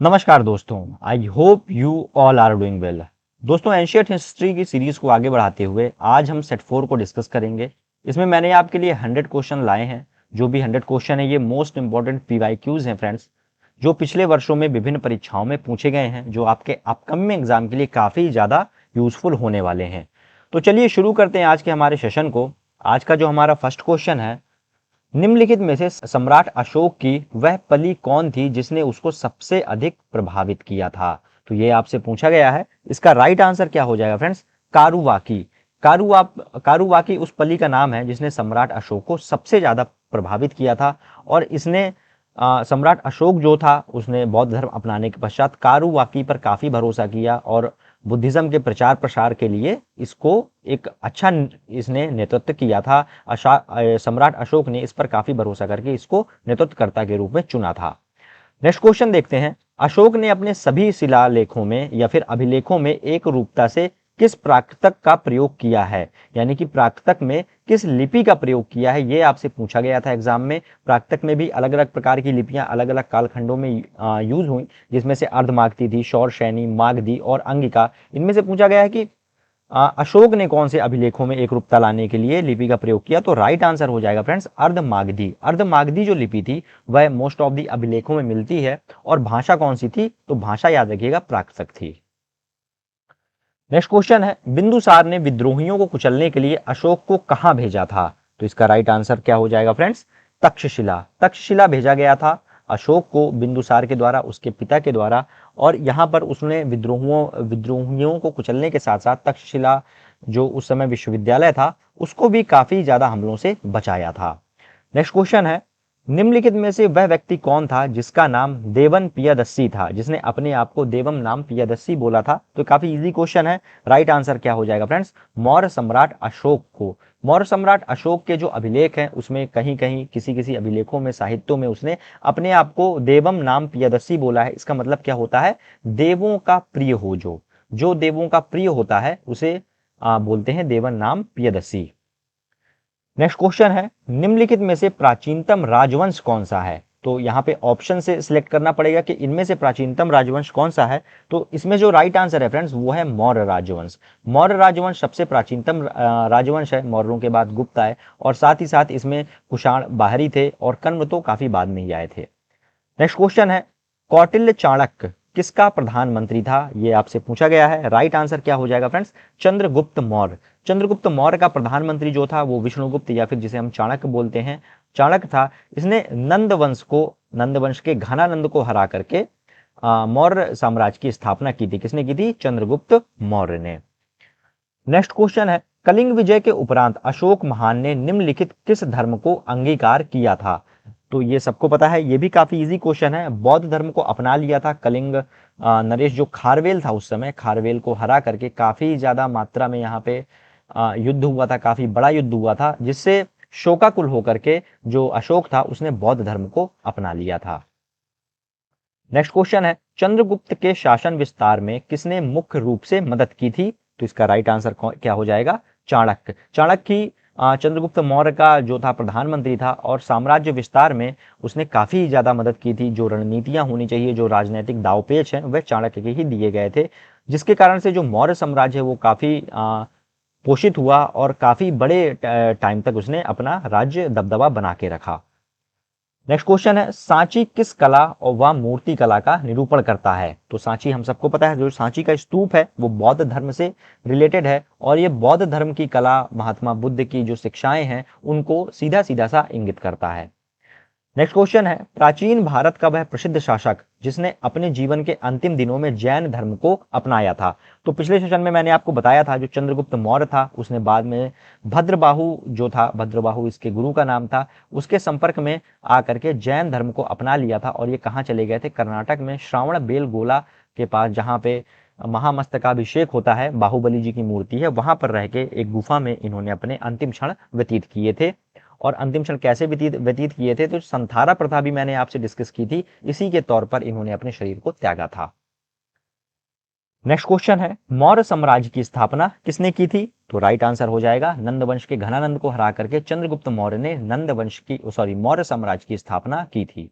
नमस्कार दोस्तों, I hope you all are doing well. दोस्तों, एंशियंट हिस्ट्री की सीरीज को आगे बढ़ाते हुए आज हम सेट 4 को डिस्कस करेंगे। इसमें मैंने आपके लिए 100 क्वेश्चन लाए हैं। जो भी 100 क्वेश्चन है ये मोस्ट इंपॉर्टेंट पीवाईक्यूज हैं फ्रेंड्स, जो पिछले वर्षों में विभिन्न परीक्षाओं में पूछे गए हैं, जो आपके अपकमिंग एग्जाम के लिए काफ़ी ज़्यादा यूजफुल होने वाले हैं। तो चलिए शुरू करते हैं आज के हमारे सेशन को। आज का जो हमारा फर्स्ट क्वेश्चन है, निम्नलिखित में से सम्राट अशोक की वह पली कौन थी जिसने उसको सबसे अधिक प्रभावित किया था। तो ये आपसे पूछा गया है। इसका राइट आंसर क्या हो जाएगा फ्रेंड्स? कारुवाकी। कारुवाकी उस पली का नाम है जिसने सम्राट अशोक को सबसे ज्यादा प्रभावित किया था। और इसने सम्राट अशोक जो था उसने बौद्ध धर्म अपनाने के पश्चात कारुवाकी पर काफी भरोसा किया और बुद्धिज्म के प्रचार प्रसार के लिए इसको एक अच्छा इसने नेतृत्व किया था। सम्राट अशोक ने इस पर काफी भरोसा करके इसको नेतृत्वकर्ता के रूप में चुना था। नेक्स्ट क्वेश्चन देखते हैं। अशोक ने अपने सभी शिलालेखों में या फिर अभिलेखों में एक रूपता से किस प्राकृतक का प्रयोग किया है, यानी कि प्राकृतक में किस लिपि का प्रयोग किया है, ये आपसे पूछा गया था एग्जाम में। प्राकृतक में भी अलग अलग प्रकार की लिपियां अलग अलग कालखंडों में यूज हुई, जिसमें से अर्धमागधी थी, शौरशैनी, मागधी और अंगिका। इनमें से पूछा गया है कि अशोक ने कौन से अभिलेखों में एक रूपता लाने के लिए लिपि का प्रयोग किया। तो राइट आंसर हो जाएगा फ्रेंड्स अर्धमागधी। अर्धमागधी जो लिपि थी वह मोस्ट ऑफ दी अभिलेखों में मिलती है। और भाषा कौन सी थी? तो भाषा याद रखिएगा प्राकृतक थी। नेक्स्ट क्वेश्चन है, बिंदुसार ने विद्रोहियों को कुचलने के लिए अशोक को कहां भेजा था? तो इसका राइट आंसर क्या हो जाएगा फ्रेंड्स? तक्षशिला। तक्षशिला भेजा गया था अशोक को बिंदुसार के द्वारा, उसके पिता के द्वारा। और यहाँ पर उसने विद्रोहियों को कुचलने के साथ साथ तक्षशिला जो उस समय विश्वविद्यालय था उसको भी काफी ज्यादा हमलों से बचाया था। नेक्स्ट क्वेश्चन है, निम्नलिखित में से वह व्यक्ति कौन था जिसका नाम देवन पियादस्सी था, जिसने अपने आप को देवम नाम पियादस्सी बोला था? तो काफी इजी क्वेश्चन है। राइट आंसर क्या हो जाएगा फ्रेंड्स? मौर्य सम्राट अशोक को। मौर्य सम्राट अशोक के जो अभिलेख हैं उसमें कहीं कहीं किसी किसी अभिलेखों में, साहित्यों में उसने अपने आप को देवम नाम पियादस्सी बोला है। इसका मतलब क्या होता है? देवों का प्रिय हो, जो देवों का प्रिय होता है उसे बोलते हैं देवन नाम पियादस्सी। नेक्स्ट क्वेश्चन है, निम्नलिखित में से प्राचीनतम राजवंश कौन सा है? तो यहाँ पे ऑप्शन से सिलेक्ट करना पड़ेगा कि इनमें से प्राचीनतम राजवंश कौन सा है। तो इसमें जो राइट आंसर है फ्रेंड्स वो है मौर्य राजवंश। मौर्य राजवंश सबसे प्राचीनतम राजवंश है। मौर्यों के बाद गुप्त आए और साथ ही साथ इसमें कुषाण बाहरी थे और कण्व तो काफी बाद में ही आए थे। नेक्स्ट क्वेश्चन है, कौटिल्य चाणक्य किसका प्रधानमंत्री था? ये आपसे पूछा गया है। राइट आंसर क्या हो जाएगा फ्रेंड्स? चंद्रगुप्त मौर्य। चंद्रगुप्त मौर्य का प्रधानमंत्री जो था वो विष्णुगुप्त या फिर जिसे हम चाणक्य बोलते हैं, चाणक्य था। इसने नंद वंश के घनानंद को हरा करके मौर्य साम्राज्य की स्थापना की थी। किसने की थी? चंद्रगुप्त मौर्य ने। नेक्स्ट क्वेश्चन है, कलिंग विजय के उपरांत अशोक महान ने निम्नलिखित किस धर्म को अंगीकार किया था? तो ये सबको पता है, ये भी काफी इजी क्वेश्चन है। बौद्ध धर्म को अपना लिया था कलिंग नरेश जो खारवेल था उस समय, खारवेल को हरा करके काफी ज्यादा मात्रा में यहाँ पे युद्ध हुआ था, काफी बड़ा युद्ध हुआ था, जिससे शोकाकुल होकर के जो अशोक था उसने बौद्ध धर्म को अपना लिया था। नेक्स्ट क्वेश्चन है, चंद्रगुप्त के शासन विस्तार में किसने मुख्य रूप से मदद की थी? तो इसका राइट आंसर क्या हो जाएगा? चाणक्य। चाणक्य ही चंद्रगुप्त मौर्य का जो था प्रधानमंत्री था और साम्राज्य विस्तार में उसने काफी ज्यादा मदद की थी। जो रणनीतियां होनी चाहिए, जो राजनीतिक दावपेच हैं, वह चाणक्य के ही दिए गए थे, जिसके कारण से जो मौर्य साम्राज्य है वो काफी पोषित हुआ और काफी बड़े टाइम तक उसने अपना राज्य दबदबा बना के रखा। नेक्स्ट क्वेश्चन है, सांची किस कला और व मूर्ति कला का निरूपण करता है? तो सांची हम सबको पता है, जो सांची का स्तूप है वो बौद्ध धर्म से रिलेटेड है और ये बौद्ध धर्म की कला, महात्मा बुद्ध की जो शिक्षाएं हैं उनको सीधा सीधा सा इंगित करता है। नेक्स्ट क्वेश्चन है, प्राचीन भारत का वह प्रसिद्ध शासक जिसने अपने जीवन के अंतिम दिनों में जैन धर्म को अपनाया था? तो पिछले सेशन में मैंने आपको बताया था जो चंद्रगुप्त मौर्य था उसने बाद में भद्रबाहु जो था, भद्रबाहु इसके गुरु का नाम था, उसके संपर्क में आकर के जैन धर्म को अपना लिया था। और ये कहाँ चले गए थे? कर्नाटक में श्रावण बेलगोला के पास, जहाँ पे महामस्तकाभिषेक होता है, बाहुबली जी की मूर्ति है, वहां पर रह के एक गुफा में इन्होंने अपने अंतिम क्षण व्यतीत किए थे। और अंतिम क्षण कैसे व्यतीत किए थे? तो संथारा प्रथा भी मैंने आपसे डिस्कस की थी, इसी के तौर पर इन्होंने अपने शरीर को त्यागा था। नेक्स्ट क्वेश्चन है, मौर्य साम्राज्य की स्थापना किसने की थी? तो राइट आंसर हो जाएगा नंद वंश के घनानंद को हरा करके चंद्रगुप्त मौर्य ने मौर्य साम्राज्य की स्थापना की थी।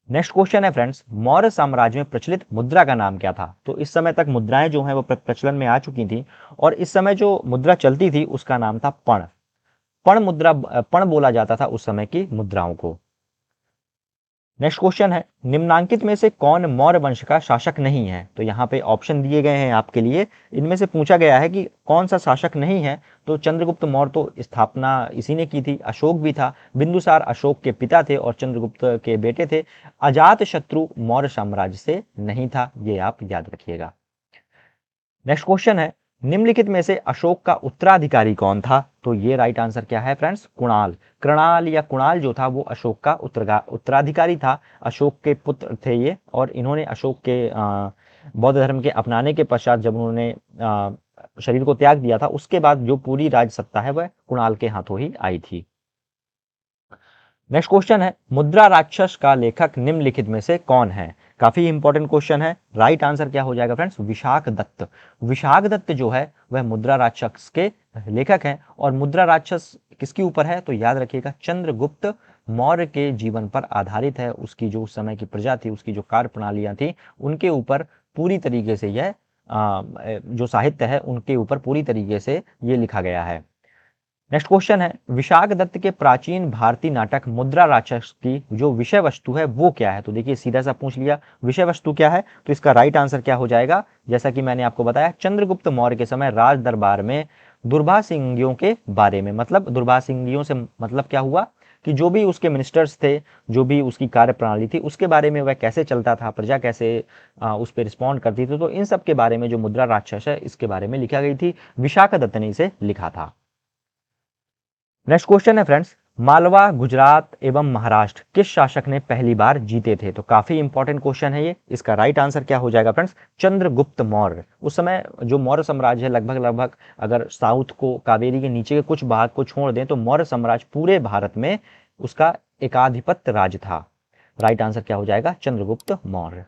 नेक्स्ट क्वेश्चन है फ्रेंड्स, मौर्य साम्राज्य में प्रचलित मुद्रा का नाम क्या था? तो इस समय तक मुद्राएं जो हैं वो प्रचलन में आ चुकी थी और इस समय जो मुद्रा चलती थी उसका नाम था पण। पण मुद्रा, पण बोला जाता था उस समय की मुद्राओं को। नेक्स्ट क्वेश्चन है, निम्नांकित में से कौन मौर्य वंश का शासक नहीं है? तो यहाँ पे ऑप्शन दिए गए हैं आपके लिए, इनमें से पूछा गया है कि कौन सा शासक नहीं है। तो चंद्रगुप्त मौर्य तो स्थापना इसी ने की थी, अशोक भी था, बिंदुसार अशोक के पिता थे और चंद्रगुप्त के बेटे थे, अजात शत्रु मौर्य साम्राज्य से नहीं था, ये आप याद रखिएगा। नेक्स्ट क्वेश्चन है, निम्नलिखित में से अशोक का उत्तराधिकारी कौन था? तो ये राइट आंसर क्या है फ्रेंड्स? कुणाल। कृणाल या कुणाल जो था वो अशोक का उत्तराधिकारी था। अशोक के पुत्र थे ये और इन्होंने अशोक के बौद्ध धर्म के अपनाने के पश्चात जब उन्होंने शरीर को त्याग दिया था उसके बाद जो पूरी राज सत्ता है वह कुणाल के हाथों ही आई थी। नेक्स्ट क्वेश्चन है, मुद्रा राक्षस का लेखक निम्नलिखित में से कौन है? काफी इंपॉर्टेंट क्वेश्चन है। राइट आंसर क्या हो जाएगा फ्रेंड्स? विशाख दत्त। विशाख दत्त जो है वह मुद्रा राक्षस के लेखक हैं और मुद्रा राक्षस किसके ऊपर है? तो याद रखिएगा चंद्रगुप्त मौर्य के जीवन पर आधारित है। उसकी जो उस समय की प्रजा थी, उसकी जो कार्य प्रणालियां थी, उनके ऊपर पूरी तरीके से यह जो साहित्य है उनके ऊपर पूरी तरीके से ये लिखा गया है। नेक्स्ट क्वेश्चन है, विशाख दत्त के प्राचीन भारतीय नाटक मुद्रा राक्षस की जो विषय वस्तु है वो क्या है? तो देखिए सीधा सा पूछ लिया, विषय वस्तु क्या है? तो इसका राइट आंसर क्या हो जाएगा? जैसा कि मैंने आपको बताया, चंद्रगुप्त मौर्य के समय राज दरबार में दुर्भाषिंगियों के बारे में, मतलब दुर्भाषिंगियों से मतलब क्या हुआ कि जो भी उसके मिनिस्टर्स थे, जो भी उसकी कार्य प्रणाली थी, उसके बारे में वह कैसे चलता था, प्रजा कैसे उस पर रिस्पॉन्ड करती थी, तो इन सब के बारे में जो मुद्रा राक्षस है इसके बारे में लिखा गई थी। विशाख दत्त ने इसे लिखा था। नेक्स्ट क्वेश्चन है फ्रेंड्स, मालवा, गुजरात एवं महाराष्ट्र किस शासक ने पहली बार जीते थे? तो काफी इंपॉर्टेंट क्वेश्चन है ये। इसका राइट आंसर क्या हो जाएगा फ्रेंड्स? चंद्रगुप्त मौर्य। उस समय जो मौर्य साम्राज्य है लगभग अगर साउथ को, कावेरी के नीचे के कुछ भाग को छोड़ दें तो मौर्य साम्राज्य पूरे भारत में उसका एकाधिपत्य राज था। राइट आंसर क्या हो जाएगा? चंद्रगुप्त मौर्य।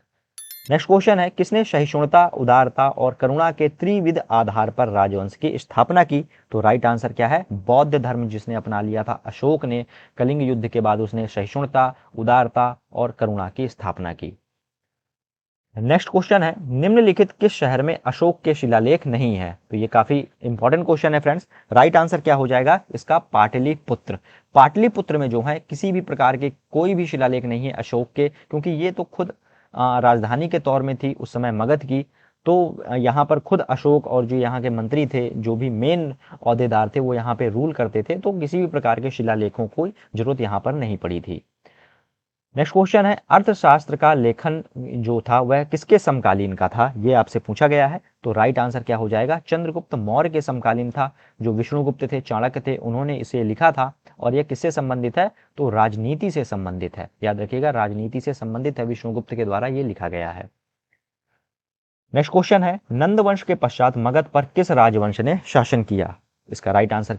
नेक्स्ट क्वेश्चन है, किसने सहिष्णुता, उदारता और करुणा के त्रिविध आधार पर राजवंश की स्थापना की? तो राइट आंसर क्या है? बौद्ध धर्म जिसने अपना लिया था अशोक ने, कलिंग युद्ध के बाद उसने सहिष्णुता, उदारता और करुणा की स्थापना की। नेक्स्ट क्वेश्चन है, निम्नलिखित किस शहर में अशोक के शिलालेख नहीं है? तो ये काफी इंपॉर्टेंट क्वेश्चन है फ्रेंड्स। राइट आंसर क्या हो जाएगा इसका? पाटलिपुत्र। पाटलिपुत्र में जो है किसी भी प्रकार के कोई भी शिलालेख नहीं है अशोक के, क्योंकि ये तो खुद राजधानी के तौर में थी उस समय मगध की। तो यहाँ पर खुद अशोक और जो यहाँ के मंत्री थे, जो भी मेन औहदेदार थे, वो यहाँ पे रूल करते थे, तो किसी भी प्रकार के शिलालेखों की जरूरत यहाँ पर नहीं पड़ी थी। नेक्स्ट क्वेश्चन है, अर्थशास्त्र का लेखन जो था वह किसके समकालीन का था? ये आपसे पूछा गया है। तो राइट आंसर क्या हो जाएगा? चंद्रगुप्त मौर्य के समकालीन था। जो विष्णुगुप्त थे, चाणक्य थे, उन्होंने इसे लिखा था। और यह किससे संबंधित है? तो राजनीति से संबंधित है। याद रखिएगा, राजनीति से संबंधित है, विष्णुगुप्त के द्वारा ये लिखा गया है। नेक्स्ट क्वेश्चन है, नंद वंश के पश्चात मगध पर किस राजवंश ने शासन किया? इसका राइट आंसर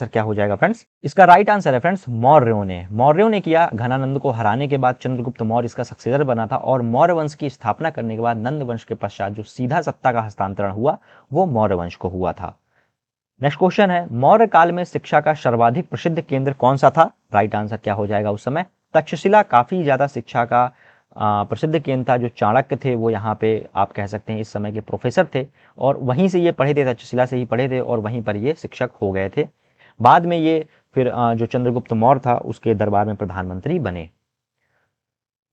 क्या हो जाएगा फ्रेंड्स? इसका राइट आंसर है फ्रेंड्स मौर्यों ने किया। घनानंद को हराने के बाद चंद्रगुप्त मौर्य इसका सक्सेसर बना था और मौर्य वंश की स्थापना करने के बाद नंद वंश के पश्चात जो सीधा सत्ता का हस्तांतरण हुआ वो मौर्य वंश को हुआ था। नेक्स्ट क्वेश्चन है, मौर्य काल में शिक्षा का सर्वाधिक प्रसिद्ध केंद्र कौन सा था? राइट आंसर क्या हो जाएगा उस समय? तक्षशिला काफी ज्यादा शिक्षा का प्रसिद्ध केंद्र था। जो चाणक्य थे वो यहाँ पे आप कह सकते हैं इस समय के प्रोफेसर थे और वहीं से ये पढ़े थे, तक्षशिला से ही पढ़े थे और वहीं पर ये शिक्षक हो गए थे। बाद में ये फिर जो चंद्रगुप्त मौर्य था उसके दरबार में प्रधानमंत्री बने।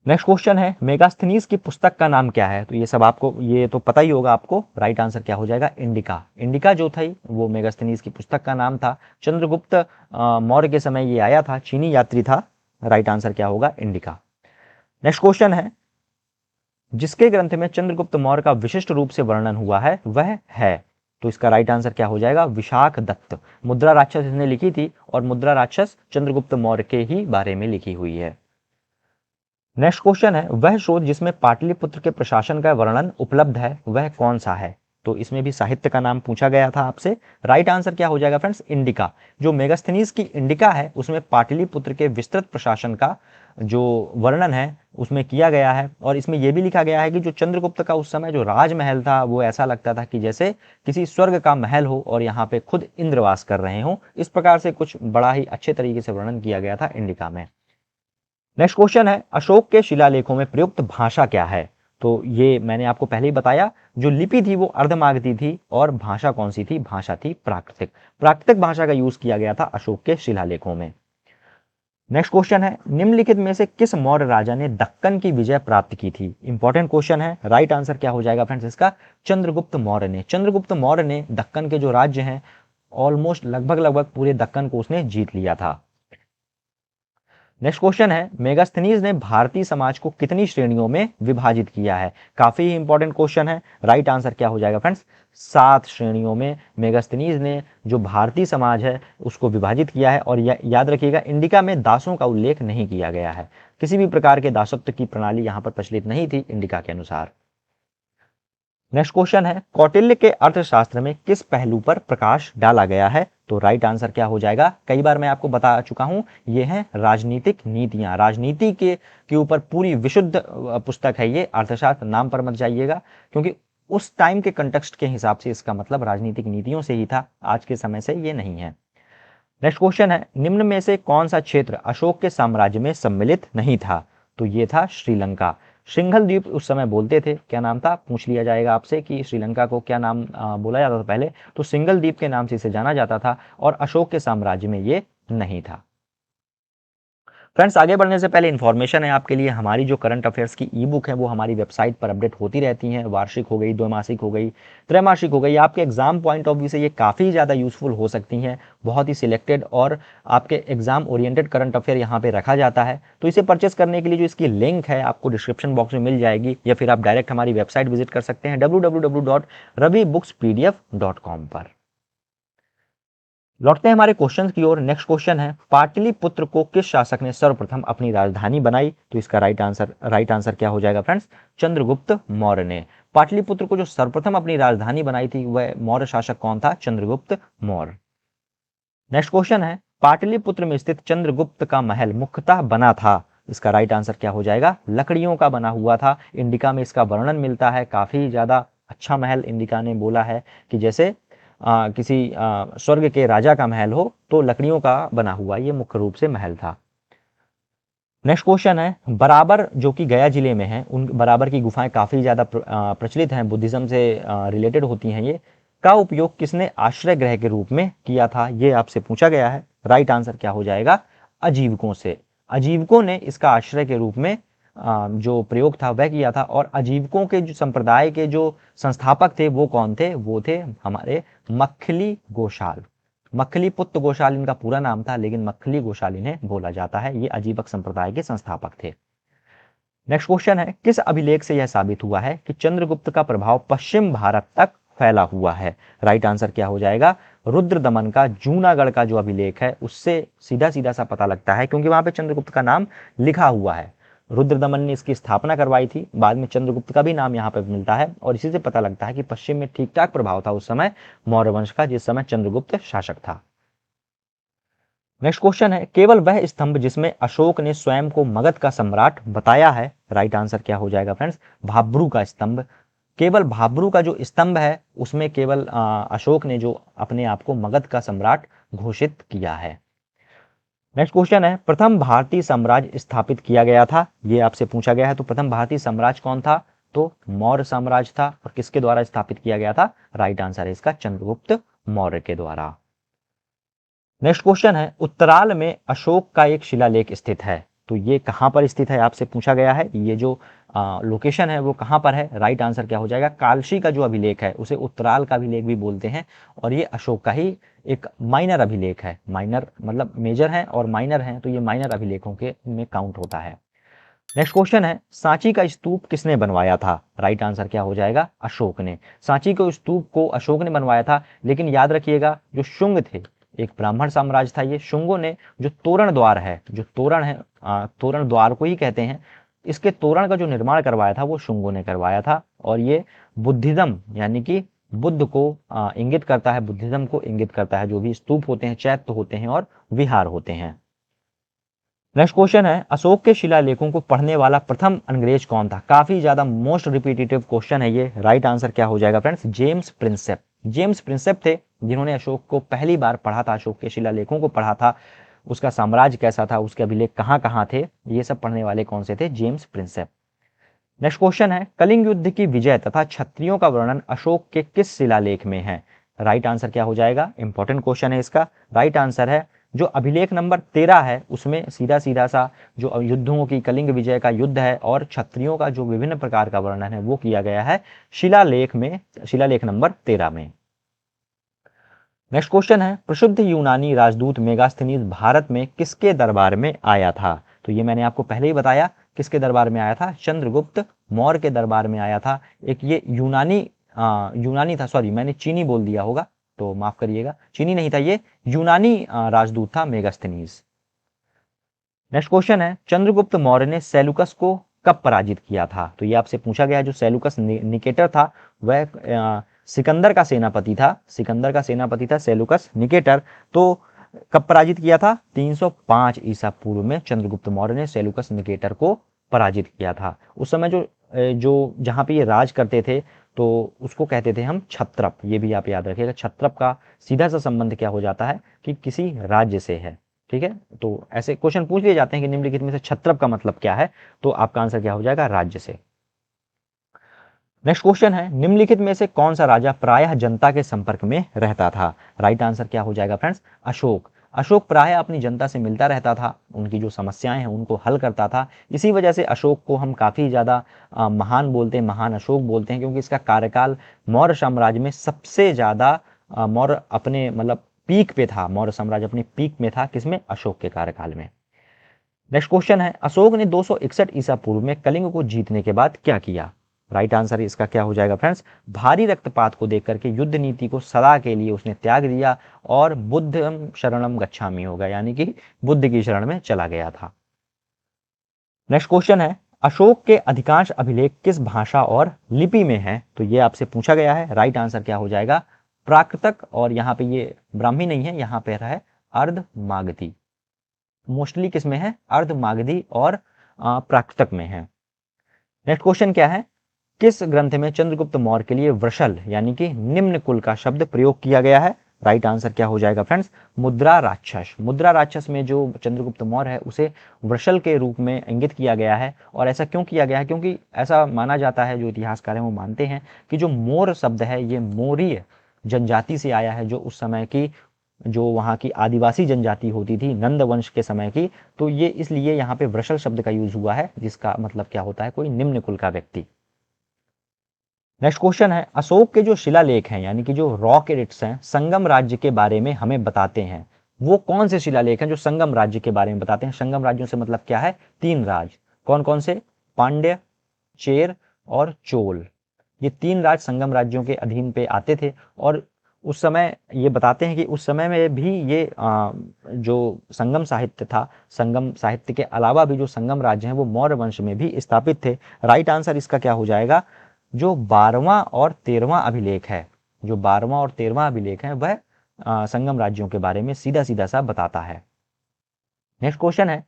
नेक्स्ट क्वेश्चन है, मेगास्थनीज की पुस्तक का नाम क्या है? तो ये सब आपको ये तो पता ही होगा आपको। राइट आंसर क्या हो जाएगा? इंडिका। इंडिका जो थी वो मेगास्थनीज की पुस्तक का नाम था। चंद्रगुप्त मौर्य के समय ये आया था, चीनी यात्री था। राइट आंसर क्या होगा? इंडिका। नेक्स्ट क्वेश्चन है, जिसके ग्रंथ में चंद्रगुप्त मौर्य का विशिष्ट रूप से वर्णन हुआ है वह है? तो इसका राइट आंसर क्या हो जाएगा? विशाख दत्त। मुद्रा राक्षस इसने लिखी थी और मुद्रा राक्षस चंद्रगुप्त मौर्य के ही बारे में लिखी हुई है। नेक्स्ट क्वेश्चन है, वह स्रोत जिसमें पाटलिपुत्र के प्रशासन का वर्णन उपलब्ध है वह कौन सा है? तो इसमें भी साहित्य का नाम पूछा गया था आपसे। राइट आंसर क्या हो जाएगा फ्रेंड्स? इंडिका। जो मेगास्थनीज की इंडिका है उसमें पाटलिपुत्र के विस्तृत प्रशासन का जो वर्णन है उसमें किया गया है और इसमें यह भी लिखा गया है कि जो चंद्रगुप्त का उस समय जो राजमहल था वो ऐसा लगता था कि जैसे किसी स्वर्ग का महल हो और यहाँ पे खुद इंद्रवास कर रहे हो। इस प्रकार से कुछ बड़ा ही अच्छे तरीके से वर्णन किया गया था इंडिका में। नेक्स्ट क्वेश्चन है, अशोक के शिलालेखों में प्रयुक्त भाषा क्या है? तो ये मैंने आपको पहले ही बताया, जो लिपि थी वो अर्धमागधी थी और भाषा कौन सी थी? भाषा थी प्राकृतिक। प्राकृतिक भाषा का यूज किया गया था अशोक के शिलालेखों में। नेक्स्ट क्वेश्चन है, निम्नलिखित में से किस मौर्य राजा ने दक्कन की विजय प्राप्त की थी? इंपॉर्टेंट क्वेश्चन है। राइट आंसर क्या हो जाएगा फ्रेंड्स इसका? चंद्रगुप्त मौर्य ने। चंद्रगुप्त मौर्य ने दक्कन के जो राज्य हैं ऑलमोस्ट लगभग पूरे दक्कन को उसने जीत लिया था। नेक्स्ट क्वेश्चन है, मेगास्थनीज ने भारतीय समाज को कितनी श्रेणियों में विभाजित किया है? काफी इंपॉर्टेंट क्वेश्चन है। राइट आंसर क्या हो जाएगा फ्रेंड्स? 7 श्रेणियों में मेगास्थनीज ने जो भारतीय समाज है उसको विभाजित किया है। और याद रखिएगा, इंडिका में दासों का उल्लेख नहीं किया गया है। किसी भी प्रकार के दासत्व की प्रणाली यहां पर प्रचलित नहीं थी इंडिका के अनुसार। नेक्स्ट क्वेश्चन है, कौटिल्य के अर्थशास्त्र में किस पहलू पर प्रकाश डाला गया है? तो राइट आंसर क्या हो जाएगा? कई बार मैं आपको बता चुका हूं, ये है राजनीतिक नीतियां। राजनीति के ऊपर पूरी विशुद्ध पुस्तक है ये। अर्थशास्त्र नाम पर मत जाइएगा, क्योंकि उस टाइम के कंटेक्स्ट के हिसाब से इसका मतलब राजनीतिक नीतियों से ही था, आज के समय से ये नहीं है। नेक्स्ट क्वेश्चन है, निम्न में से कौन सा क्षेत्र अशोक के साम्राज्य में सम्मिलित नहीं था? तो ये था श्रीलंका। सिंघल द्वीप उस समय बोलते थे, क्या नाम था? पूछ लिया जाएगा आपसे कि श्रीलंका को क्या नाम बोला जाता था पहले, तो सिंघल द्वीप के नाम से इसे जाना जाता था और अशोक के साम्राज्य में ये नहीं था। फ्रेंड्स, आगे बढ़ने से पहले इन्फॉर्मेशन है आपके लिए, हमारी जो करंट अफेयर्स की ई बुक है वो हमारी वेबसाइट पर अपडेट होती रहती हैं। वार्षिक हो गई, द्वैमासिक हो गई, त्रैमासिक हो गई। आपके एग्जाम पॉइंट ऑफ व्यू से ये काफ़ी ज़्यादा यूजफुल हो सकती हैं। बहुत ही सिलेक्टेड और आपके एग्जाम ओरिएंटेड करंट अफेयर यहाँ पे रखा जाता है। तो इसे परचेस करने के लिए जो इसकी लिंक है आपको डिस्क्रिप्शन बॉक्स में मिल जाएगी, या फिर आप डायरेक्ट हमारी वेबसाइट विजिट कर सकते हैं www.ravibookspdf.com पर। लौटते हैं हमारे क्वेश्चन की ओर। नेक्स्ट क्वेश्चन है, पाटलिपुत्र को किस शासक ने सर्वप्रथम अपनी राजधानी बनाई? तो इसका राइट आंसर क्या हो जाएगा फ्रेंड्स? चंद्रगुप्त मौर्य ने। पाटलिपुत्र को जो सर्वप्रथम अपनी राजधानी बनाई थी वह मौर्य शासक कौन था? चंद्रगुप्त मौर्य। नेक्स्ट क्वेश्चन है, पाटलिपुत्र में स्थित चंद्रगुप्त का महल मुख्यतः बना था। इसका राइट आंसर क्या हो जाएगा? लकड़ियों का बना हुआ था। इंडिका में इसका वर्णन मिलता है, काफी ज्यादा अच्छा महल इंडिका ने बोला है कि जैसे किसी स्वर्ग के राजा का महल हो, तो लकड़ियों का बना हुआ ये मुख्य रूप से महल था। नेक्स्ट क्वेश्चन है, बराबर जो कि गया जिले में है, उन बराबर की गुफाएं काफी ज्यादा प्रचलित हैं, बुद्धिज्म से रिलेटेड होती हैं ये, का उपयोग किसने आश्रय गृह के रूप में किया था? ये आपसे पूछा गया है। राइट आंसर क्या हो जाएगा? अजीवकों से। अजीवकों ने इसका आश्रय के रूप में जो प्रयोग था वह किया था। और अजीवकों के जो संप्रदाय के जो संस्थापक थे वो कौन थे? वो थे हमारे मक्खली गोशाल। मक्खली पुत्र गोशाल इनका पूरा नाम था, लेकिन मक्खली गोशाल इन्हें बोला जाता है। ये अजीवक संप्रदाय के संस्थापक थे। नेक्स्ट क्वेश्चन है, किस अभिलेख से यह साबित हुआ है कि चंद्रगुप्त का प्रभाव पश्चिम भारत तक फैला हुआ है? राइट आंसर क्या हो जाएगा? रुद्रदमन का जूनागढ़ का जो अभिलेख है उससे सीधा सीधा सा पता लगता है, क्योंकि वहां पे चंद्रगुप्त का नाम लिखा हुआ है। रुद्रदमन ने इसकी स्थापना करवाई थी, बाद में चंद्रगुप्त का भी नाम यहाँ पे मिलता है, और इसी से पता लगता है कि पश्चिम में ठीक ठाक प्रभाव था उस समय मौर्य वंश का, जिस समय चंद्रगुप्त शासक था। नेक्स्ट क्वेश्चन है, केवल वह स्तंभ जिसमें अशोक ने स्वयं को मगध का सम्राट बताया है? राइट आंसर क्या हो जाएगा फ्रेंड्स? भाब्रू का स्तंभ। केवल भाब्रू का जो स्तंभ है उसमें केवल अशोक ने जो अपने आप को मगध का सम्राट घोषित किया है। नेक्स्ट क्वेश्चन है, प्रथम भारतीय साम्राज्य स्थापित किया गया था, ये आपसे पूछा गया है। तो प्रथम भारतीय साम्राज्य कौन था? तो मौर्य साम्राज्य था। और किसके द्वारा स्थापित किया गया था? राइट आंसर है इसका चंद्रगुप्त मौर्य के द्वारा। नेक्स्ट क्वेश्चन है, उत्तराल में अशोक का एक शिलालेख स्थित है, तो ये कहां पर स्थित है आपसे पूछा गया है। ये जो लोकेशन है वो कहां पर है? राइट आंसर क्या हो जाएगा? कालशी का जो अभिलेख है उसे उत्तराल का अभिलेख भी बोलते हैं, और ये अशोक का ही एक माइनर अभिलेख है। माइनर मतलब मेजर है और माइनर है, तो ये माइनर अभिलेखों के में काउंट होता है। नेक्स्ट क्वेश्चन है, सांची का स्तूप किसने बनवाया था? राइट आंसर क्या हो जाएगा? अशोक ने। सांची को स्तूप को अशोक ने बनवाया था, लेकिन याद रखिएगा जो शुंग थे, एक ब्राह्मण साम्राज्य था ये, शुंगों ने जो तोरण द्वार है, जो तोरण है, तोरण द्वार को ही कहते हैं, इसके तोरण का जो निर्माण करवाया था वो शुंगों ने करवाया था। और ये बुद्धिज्म यानी कि बुद्ध को इंगित करता है, बुद्धिज्म को इंगित करता है। जो भी स्तूप होते हैं, चैत्य होते हैं और विहार होते हैं। नेक्स्ट क्वेश्चन है, अशोक के शिलालेखों को पढ़ने वाला प्रथम अंग्रेज कौन था? काफी ज्यादा मोस्ट रिपीटेटिव क्वेश्चन है ये। राइट आंसर क्या हो जाएगा friends? James Prinsep. James Prinsep थे जिन्होंने अशोक को पहली बार पढ़ा था, अशोक के शिलालेखों को पढ़ा था। उसका साम्राज्य कैसा था, उसके अभिलेख कहाँ कहाँ थे, ये सब पढ़ने वाले कौन से थे, जेम्स प्रिंसेप। नेक्स्ट क्वेश्चन है, कलिंग युद्ध की विजय तथा क्षत्रियों का वर्णन अशोक के किस शिलालेख में है। राइट आंसर क्या हो जाएगा, इंपॉर्टेंट क्वेश्चन है इसका। राइट आंसर है जो अभिलेख नंबर 13 है उसमें सीधा सीधा सा जो युद्धों की, कलिंग विजय का युद्ध है और क्षत्रियों का जो विभिन्न प्रकार का वर्णन है वो किया गया है शिलालेख में, शिलालेख नंबर 13 में। नेक्स्ट क्वेश्चन है, प्रसिद्ध यूनानी राजदूत मेगास्थनीज भारत में किसके दरबार में आया था। तो ये मैंने आपको पहले ही बताया, किसके दरबार में आया था, चंद्रगुप्त मौर्य के दरबार में आया था। एक ये यूनानी था, सॉरी मैंने चीनी बोल दिया होगा तो माफ करिएगा, चीनी नहीं था, ये यूनानी राजदूत था मेगास्थनीज। नेक्स्ट क्वेश्चन है, चंद्रगुप्त मौर्य ने सेलुकस को कब पराजित किया था। तो ये आपसे पूछा गया, जो सेलुकस निकेटर था वह सिकंदर का सेनापति था, सिकंदर का सेनापति था सेलुकस निकेटर। तो कब पराजित किया था, 305 ईसा पूर्व में चंद्रगुप्त मौर्य ने सेलुकस निकेटर को पराजित किया था। उस समय जो जहाँ पे ये राज करते थे तो उसको कहते थे हम क्षत्रप, ये भी आप याद रखिएगा। क्षत्रप का सीधा सा संबंध क्या हो जाता है कि किसी राज्य से है, ठीक है। तो ऐसे क्वेश्चन पूछ लिए जाते हैं कि निम्नलिखित में से क्षत्रप का मतलब क्या है, तो आपका आंसर क्या हो जाएगा, राज्य से। नेक्स्ट क्वेश्चन है, निम्नलिखित में से कौन सा राजा प्रायः जनता के संपर्क में रहता था। राइट आंसर क्या हो जाएगा फ्रेंड्स, अशोक। अशोक प्रायः अपनी जनता से मिलता रहता था, उनकी जो समस्याएं हैं उनको हल करता था। इसी वजह से अशोक को हम काफी ज्यादा महान बोलते हैं, महान अशोक बोलते हैं, क्योंकि इसका कार्यकाल मौर्य साम्राज्य में सबसे ज्यादा मौर्य अपने मतलब पीक पे था, मौर्य साम्राज्य अपनी पीक में था, किसमें, अशोक के कार्यकाल में। नेक्स्ट क्वेश्चन है, अशोक ने 261 ईसा पूर्व में कलिंग को जीतने के बाद क्या किया। राइट आंसर इसका क्या हो जाएगा फ्रेंड्स, भारी रक्तपात को देख करके युद्ध नीति को सदा के लिए उसने त्याग दिया और बुद्धम शरणम गच्छामि हो गया, यानी कि बुद्ध की शरण में चला गया था। नेक्स्ट क्वेश्चन है, अशोक के अधिकांश अभिलेख किस भाषा और लिपि में है। तो ये आपसे पूछा गया है। राइट आंसर क्या हो जाएगा, प्राकृतक, और यहाँ पे ये ब्राह्मी नहीं है, यहाँ पे है अर्धमागधी। मोस्टली किस में है, अर्धमागधी और प्राकृतक में है। नेक्स्ट क्वेश्चन क्या है, किस ग्रंथ में चंद्रगुप्त मौर्य के लिए वृषल यानी कि निम्न कुल का शब्द प्रयोग किया गया है। राइट आंसर क्या हो जाएगा फ्रेंड्स, मुद्रा राक्षस। मुद्रा राक्षस में जो चंद्रगुप्त मौर्य है उसे वृषल के रूप में इंगित किया गया है। और ऐसा क्यों किया गया है, क्योंकि ऐसा माना जाता है, जो इतिहासकार हैं वो मानते हैं कि जो मोर शब्द है ये मोरीय जनजाति से आया है, जो उस समय की जो वहाँ की आदिवासी जनजाति होती थी नंद वंश के समय की। तो ये इसलिए यहाँ पे वृषल शब्द का यूज हुआ है, जिसका मतलब क्या होता है, कोई निम्न कुल का व्यक्ति। नेक्स्ट क्वेश्चन है, अशोक के जो शिलालेख हैं यानी कि जो रॉक एडिक्ट्स हैं संगम राज्य के बारे में हमें बताते हैं, वो कौन से शिलालेख हैं जो संगम राज्य के बारे में बताते हैं। संगम राज्यों से मतलब क्या है, 3 राज। कौन कौन से, पांड्य, चेर और चोल। ये 3 राज संगम राज्यों के अधीन पे आते थे। और उस समय ये बताते हैं कि उस समय में भी ये जो संगम साहित्य था, संगम साहित्य के अलावा भी जो संगम राज्य हैं वो मौर्य वंश में भी स्थापित थे। राइट आंसर इसका क्या हो जाएगा, जो 12वां और 13वां अभिलेख है, जो 12वां और 13वां अभिलेख है वह संगम राज्यों के बारे में सीधा सीधा सा बताता है। नेक्स्ट क्वेश्चन है,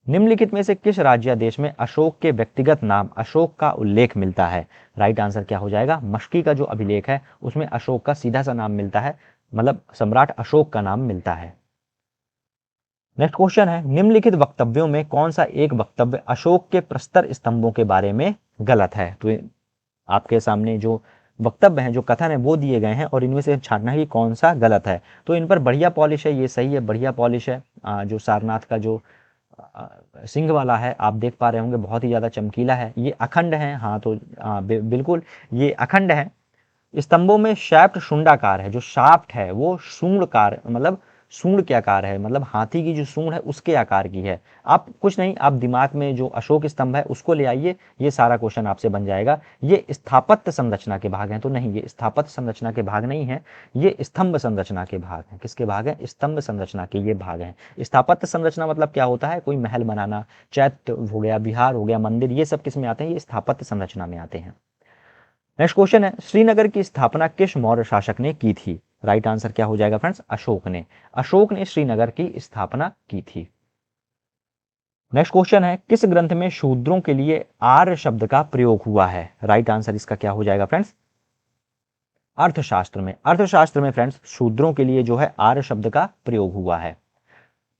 निम्नलिखित में से किस राज्यादेश में अशोक के व्यक्तिगत नाम अशोक का उल्लेख मिलता है। राइट आंसर क्या हो जाएगा, मशकी का जो अभिलेख है उसमें अशोक का सीधा सा नाम मिलता है, मतलब सम्राट अशोक का नाम मिलता है। नेक्स्ट क्वेश्चन है, निम्नलिखित वक्तव्यों में कौन सा एक वक्तव्य अशोक के प्रस्तर स्तंभों के बारे में गलत है। तो आपके सामने जो वक्तव्य हैं, जो कथन है वो दिए गए हैं और इनमें से छांटना है कि कौन सा गलत है। तो इन पर बढ़िया पॉलिश है, ये सही है, बढ़िया पॉलिश है। जो सारनाथ का जो सिंह वाला है आप देख पा रहे होंगे, बहुत ही ज्यादा चमकीला है। ये अखंड है, हाँ तो बिल्कुल ये अखंड है। स्तंभों में शाफ्ट शुंडाकार है, जो शाफ्ट है वो सूंडकार मतलब सूंड के आकार है, मतलब हाथी की जो सूंड है उसके आकार की है। आप कुछ नहीं, आप दिमाग में जो अशोक स्तंभ है उसको ले आइए, ये सारा क्वेश्चन आपसे बन जाएगा। ये स्थापत्य संरचना के भाग हैं, तो नहीं, ये स्थापत्य संरचना के भाग नहीं है, ये स्तंभ संरचना के भाग हैं। किसके भाग हैं, स्तंभ संरचना के ये भाग हैं। स्थापत्य संरचना मतलब क्या होता है, कोई महल बनाना, चैत्य हो गया, विहार हो गया, मंदिर, ये सब किस में आते हैं, ये स्थापत्य संरचना में आते हैं। नेक्स्ट क्वेश्चन है, श्रीनगर की स्थापना किस मौर्य शासक ने की थी। राइट आंसर क्या हो जाएगा फ्रेंड्स, अशोक ने। अशोक ने श्रीनगर की स्थापना की थी। नेक्स्ट क्वेश्चन है, किस ग्रंथ में शूद्रों के लिए आर्य शब्द का प्रयोग हुआ है। राइट आंसर इसका क्या हो जाएगा फ्रेंड्स, अर्थशास्त्र में। अर्थशास्त्र में फ्रेंड्स शूद्रों के लिए जो है आर्य शब्द का प्रयोग हुआ है।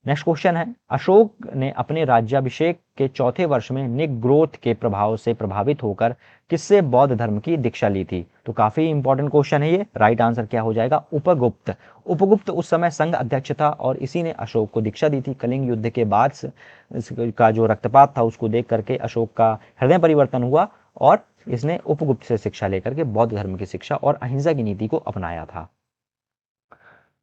नेक्स्ट क्वेश्चन है, अशोक ने अपने राज्याभिषेक के चौथे वर्ष में निग्रोध के प्रभाव से प्रभावित होकर किससे बौद्ध धर्म की दीक्षा ली थी? तो काफी इंपॉर्टेंट क्वेश्चन है ये। राइट आंसर क्या हो जाएगा? उपगुप्त। उपगुप्त उस समय संघ अध्यक्ष था और इसी ने अशोक को दीक्षा दी थी। कलिंग युद्ध के बाद का जो रक्तपात था उसको देख करके अशोक का हृदय परिवर्तन हुआ और इसने उपगुप्त से शिक्षा लेकर के बौद्ध धर्म की शिक्षा और अहिंसा की नीति को अपनाया था।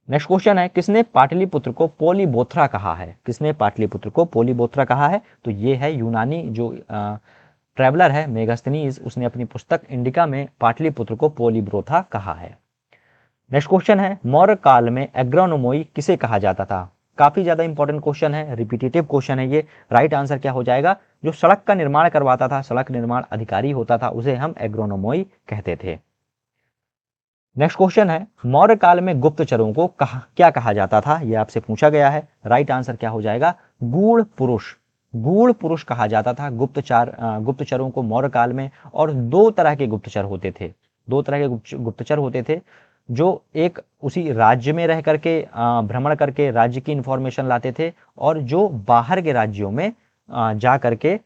नेक्स्ट क्वेश्चन है, किसने पाटलिपुत्र को पोलीबोथरा कहा है? किसने पाटलिपुत्र को पोलीबोथरा कहा है? तो ये है यूनानी जो ट्रैवलर है मेगास्थनीज, उसने अपनी पुस्तक इंडिका में पाटलिपुत्र को पोलीब्रोथा कहा है। नेक्स्ट क्वेश्चन है, मौर्य काल में एग्रोनोमोई किसे कहा जाता था? काफी ज्यादा इंपॉर्टेंट क्वेश्चन है, रिपीटेटिव क्वेश्चन है ये। राइट आंसर क्या हो जाएगा? जो सड़क का निर्माण करवाता था, सड़क निर्माण अधिकारी होता था, उसे हम एग्रोनोमोई कहते थे। नेक्स्ट क्वेश्चन है, मौर्य काल में गुप्तचरों को क्या कहा जाता था? यह आपसे पूछा गया है। राइट आंसर क्या हो जाएगा? गूढ़ पुरुष। गूढ़ पुरुष कहा जाता था गुप्तचरों को मौर्य काल में। और दो तरह के गुप्तचर होते थे, दो तरह के गुप्तचर होते थे। जो एक उसी राज्य में रह करके भ्रमण करके राज्य की इंफॉर्मेशन लाते थे, और जो बाहर के राज्यों में जा करके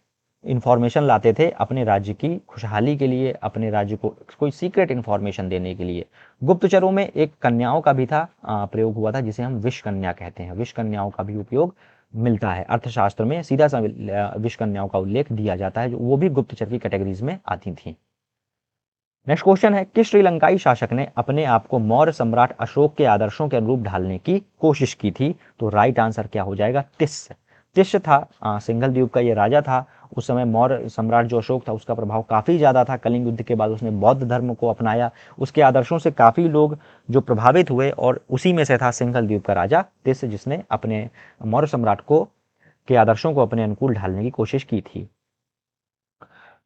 इंफॉर्मेशन लाते थे अपने राज्य की खुशहाली के लिए, अपने राज्य को कोई सीक्रेट इंफॉर्मेशन देने के लिए। गुप्तचरों में एक कन्याओं का भी था प्रयोग हुआ था, जिसे हम विष कन्या कहते हैं। विष कन्याओं का भी उपयोग मिलता है अर्थशास्त्र में, सीधा सा विष कन्याओं का उल्लेख दिया जाता है, जो वो भी गुप्तचर की कैटेगरीज में आती थी। नेक्स्ट क्वेश्चन है, किस श्रीलंकाई शासक ने अपने आप को मौर्य सम्राट अशोक के आदर्शों के अनुरूप ढालने की कोशिश की थी? तो राइट आंसर क्या हो जाएगा? तिस्स। तिस्स था सिंघल द्वीप का ये राजा था। उस समय मौर्य सम्राट जो अशोक था उसका प्रभाव काफी ज्यादा था। कलिंग युद्ध के बाद उसने बौद्ध धर्म को अपनाया, उसके आदर्शों से काफी लोग जो प्रभावित हुए, और उसी में से था सिंघल द्वीप का राजा तिस्स, जिसने अपने मौर्य सम्राट के आदर्शों को अपने अनुकूल ढालने की कोशिश की थी।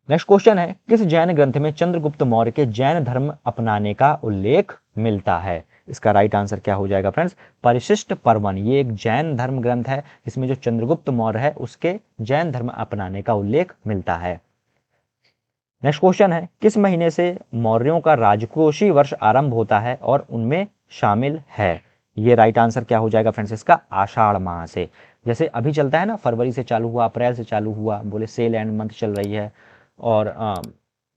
नेक्स्ट क्वेश्चन है, किस जैन ग्रंथ में चंद्रगुप्त मौर्य के जैन धर्म अपनाने का उल्लेख मिलता है? इसका राइट आंसर क्या हो जाएगा फ्रेंड्स? परिशिष्ट पर्वन। ये एक जैन धर्म ग्रंथ है, इसमें जो चंद्रगुप्त मौर्य है उसके जैन धर्म अपनाने का उल्लेख मिलता है। नेक्स्ट क्वेश्चन है, किस महीने से मौर्यों का राजकोषीय वर्ष आरंभ होता है और उनमें शामिल है? ये राइट आंसर क्या हो जाएगा फ्रेंड्स? इसका आषाढ़ माह से। जैसे अभी चलता है ना, फरवरी से चालू हुआ, अप्रैल से चालू हुआ, बोले सेल एंड मंथ चल रही है, और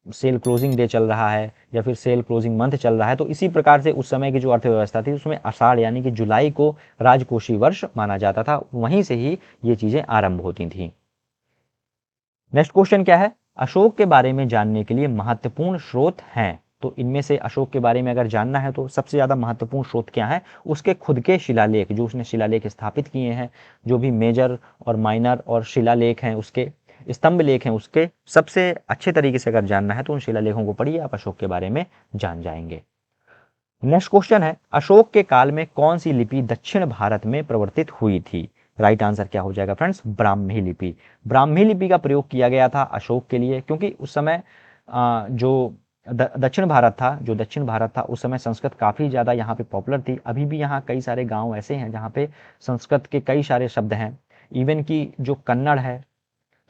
सेल क्लोजिंग डे चल रहा है, या फिर सेल क्लोजिंग मंथ चल रहा है, तो इसी प्रकार से उस समय की जो अर्थव्यवस्था थी उसमें आषाढ़ यानी कि जुलाई को राजकोषीय वर्ष माना जाता था। वहीं से ही ये चीजें आरंभ होती थी। नेक्स्ट क्वेश्चन क्या है? अशोक के बारे में जानने के लिए महत्वपूर्ण स्रोत हैं। तो इनमें से अशोक के बारे में अगर जानना है तो सबसे ज्यादा महत्वपूर्ण स्रोत क्या है? उसके खुद के शिलालेख, जो उसने शिलालेख स्थापित किए हैं, जो भी मेजर और माइनर और शिलालेख हैं, उसके स्तंभ लेख हैं, उसके सबसे अच्छे तरीके से अगर जानना है तो उन शिलालेखों को पढ़िए, आप अशोक के बारे में जान जाएंगे। नेक्स्ट क्वेश्चन है, अशोक के काल में कौन सी लिपि दक्षिण भारत में प्रवर्तित हुई थी? राइट आंसर क्या हो जाएगा फ्रेंड्स? ब्राह्मी लिपि। ब्राह्मी लिपि का प्रयोग किया गया था अशोक के लिए, क्योंकि उस समय जो दक्षिण भारत था उस समय संस्कृत काफी ज्यादा यहाँ पे पॉपुलर थी। अभी भी यहाँ कई सारे गांव ऐसे हैं जहाँ पे संस्कृत के कई सारे शब्द हैं। इवन की जो कन्नड़ है,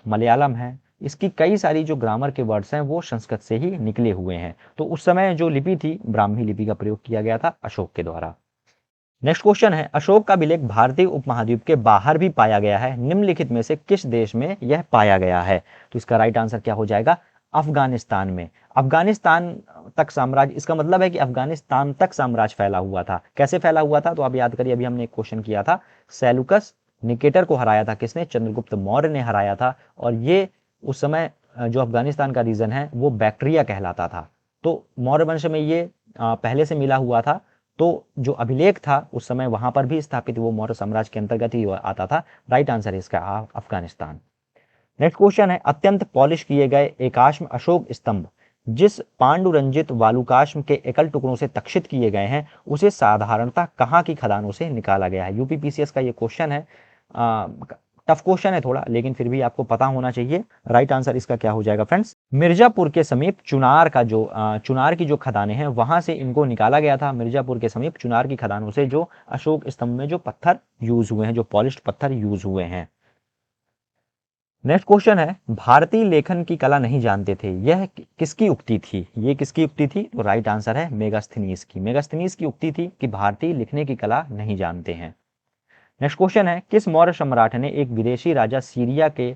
मलयालम है, इसकी कई सारी जो ग्रामर के वर्ड्स हैं वो संस्कृत से ही निकले हुए हैं। तो उस समय जो लिपि थी, ब्राह्मी लिपि का प्रयोग किया गया था अशोक के द्वारा। नेक्स्ट क्वेश्चन है, अशोक का अभिलेख भारतीय उपमहाद्वीप के बाहर भी पाया गया है, निम्नलिखित में से किस देश में यह पाया गया है? तो इसका राइट आंसर क्या हो जाएगा? अफगानिस्तान में। अफगानिस्तान तक साम्राज्य, इसका मतलब है कि अफगानिस्तान तक साम्राज्य फैला हुआ था। कैसे फैला हुआ था? तो आप याद करिए, अभी हमने एक क्वेश्चन किया था, सेलुकस निकेटर को हराया था किसने? चंद्रगुप्त मौर्य ने हराया था। और ये उस समय जो अफगानिस्तान का रीजन है वो बैक्ट्रिया कहलाता था। तो मौर्य वंश में ये पहले से मिला हुआ था। तो जो अभिलेख था उस समय वहां पर भी स्थापित, वो मौर्य साम्राज्य के अंतर्गत ही आता था। राइट आंसर है इसका अफगानिस्तान। नेक्स्ट क्वेश्चन है, अत्यंत पॉलिश किए गए एकाश्म अशोक स्तंभ जिस पांडुरंजित वालुकाश्म के एकल टुकड़ों से तक्षित किए गए हैं, उसे साधारणतः कहाँ की खदानों से निकाला गया है? यूपीपीसीएस का ये क्वेश्चन है, टफ क्वेश्चन है थोड़ा, लेकिन फिर भी आपको पता होना चाहिए। राइट आंसर इसका क्या हो जाएगा फ्रेंड्स? मिर्जापुर के समीप चुनार का जो चुनार की जो खदानें हैं वहां से इनको निकाला गया था। मिर्जापुर के समीप चुनार की खदानों से जो अशोक स्तंभ में जो पत्थर यूज हुए हैं, जो पॉलिश्ड पत्थर यूज हुए हैं। नेक्स्ट क्वेश्चन है, भारतीय लेखन की कला नहीं जानते थे, यह किसकी उक्ति थी? ये किसकी उक्ति थी? तो राइट आंसर है मेगास्थनीज की। मेगास्थनीज की उक्ति थी कि भारतीय लिखने की कला नहीं जानते हैं। नेक्स्ट क्वेश्चन है, किस मौर्य सम्राट ने एक विदेशी राजा सीरिया के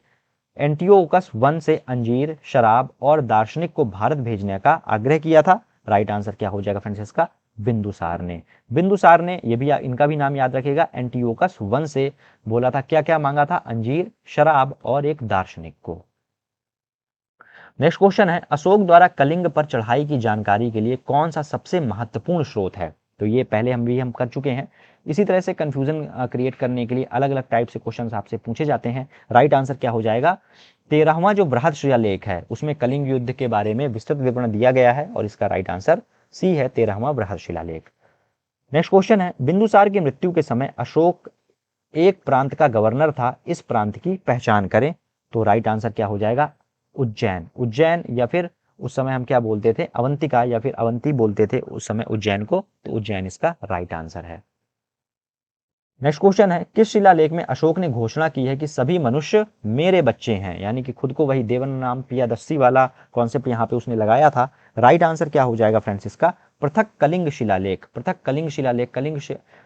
एंटियोकस वन से अंजीर, शराब और दार्शनिक को भारत भेजने का आग्रह किया था? राइट आंसर क्या हो जाएगा फ्रेंड्स इसका? बिंदुसार ने। बिंदुसार ने, ये भी इनका भी नाम याद रखिएगा, एंटियोकस वन से बोला था, क्या क्या मांगा था? अंजीर, शराब और एक दार्शनिक को। नेक्स्ट क्वेश्चन है, अशोक द्वारा कलिंग पर चढ़ाई की जानकारी के लिए कौन सा सबसे महत्वपूर्ण स्रोत है? तो ये पहले हम कर चुके हैं। इसी तरह से कंफ्यूजन क्रिएट करने के लिए अलग अलग टाइप से क्वेश्चंस आपसे पूछे जाते हैं। राइट आंसर क्या हो जाएगा? 13वां जो बृहद शिलालेख है उसमें कलिंग युद्ध के बारे में विस्तृत विवरण दिया गया है और इसका राइट आंसर सी है, 13वां बृहद शिलालेख। नेक्स्ट क्वेश्चन है, बिंदुसार की मृत्यु के समय अशोक एक प्रांत का गवर्नर था, इस प्रांत की पहचान करें। तो राइट आंसर क्या हो जाएगा? उज्जैन। उज्जैन या फिर उस समय हम क्या बोलते थे? अवंतिका या फिर अवंती बोलते थे उस समय उज्जैन को, तो उज्जैन इसका राइट आंसर है। नेक्स्ट क्वेश्चन है, किस शिलालेख में अशोक ने घोषणा की है कि सभी मनुष्य मेरे बच्चे हैं? यानी कि खुद को वही देवन नाम पियादस्सी वाला कॉन्सेप्ट यहाँ पे उसने लगाया था। राइट आंसर क्या हो जाएगा फ्रेंड्स इसका? पृथक कलिंग शिलालेख। पृथक कलिंग शिलालेख,